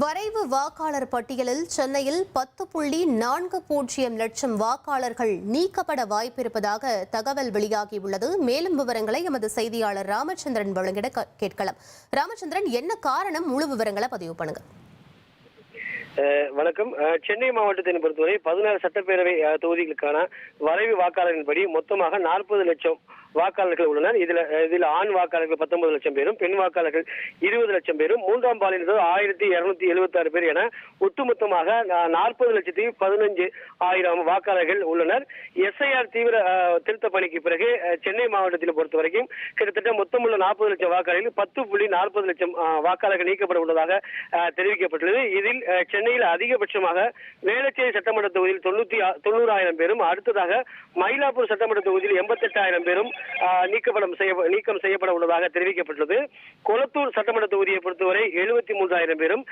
வரைவு வாக்காளர் பட்டியலில் சென்னையில் 10.40 லட்சம் வாக்காளர்கள் நீக்கப்பட வாய்ப்பிருப்பதாக தகவல் வெளியாகியுள்ளது. மேலும் விவரங்களை எமது செய்தியாளர் ராமச்சந்திரன் வழங்கிட கேட்கலாம். ராமச்சந்திரன், என்ன காரணம்? முழு விவரங்களை பதிவு பண்ணுங்க. வணக்கம். சென்னை மாவட்டத்தை பொறுத்தவரை 16 சட்டப்பேரவை தொகுதிகளுக்கான வரைவு வாக்காளரின்படி மொத்தமாக 40 லட்சம் வாக்காளர்கள் உள்ளனர். இதில் ஆண் வாக்காளர்கள் 19 லட்சம் பேரும், பெண் வாக்காளர்கள் 20 லட்சம் பேரும், மூன்றாம் பாலினர் 1276 பேர் என ஒட்டுமொத்தமாக 40,15,000 வாக்காளர்கள் உள்ளனர். எஸ்ஐஆர் தீவிர திருத்த பணிக்கு பிறகு சென்னை மாவட்டத்தில் பொறுத்த வரைக்கும் கிட்டத்தட்ட மொத்தமுள்ள 40 லட்சம் வாக்காளர்கள் 10.40 லட்சம் வாக்காளர்கள் நீக்கப்பட உள்ளதாக தெரிவிக்கப்பட்டுள்ளது. இதில் சென்னையில் அதிகபட்சமாக வேளச்சேரி சட்டமன்ற தொகுதியில் 90,000 பேரும், அடுத்ததாக மயிலாப்பூர் சட்டமன்ற தொகுதியில் 88,000 பேரும் நீக்கம் செய்யப்பட உள்ளதாக தெரிவிக்கப்பட்டுள்ளது. கொளத்தூர் சட்டமன்ற தொகுதியை பொறுத்தவரை 73,000 பேரும்,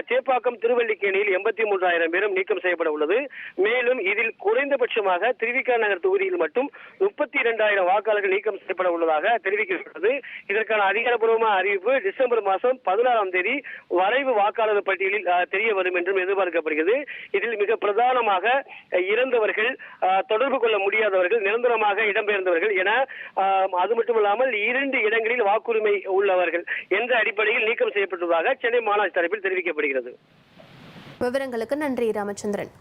சேப்பாக்கம் திருவல்லிக்கேணியில் 83,000 பேரும் நீக்கம் செய்யப்பட உள்ளது. மேலும் இதில் குறைந்தபட்சமாக திருவிக நகர் தொகுதியில் மட்டும் 32,000 வாக்காளர்கள் நீக்கம் செய்யப்பட உள்ளதாக தெரிவிக்கப்பட்டுள்ளது. இதற்கான அதிகாரப்பூர்வமான அறிவிப்பு டிசம்பர் மாதம் 16ஆம் தேதி வரைவு வாக்காளர் பட்டியலில் தெரிய வரும் என்றும் எதிர்பார்க்கப்படுகிறது. இதில் மிக பிரதானமாக இறந்தவர்கள், தொடர்பு கொள்ள முடியாதவர்கள், நிரந்தரமாக இடம்பெயர்ந்தவர்கள் என அது மட்டுமல்லாமல் 2 இடங்களில் வாக்குரிமை உள்ளவர்கள் என்ற அடிப்படையில் நீக்கம் செய்யப்பட்டுள்ளதாக சென்னை மாநகராட்சி தரப்பில் தெரிவிக்கப்படுகிறது. விவரங்களுக்கு நன்றி ராமச்சந்திரன்.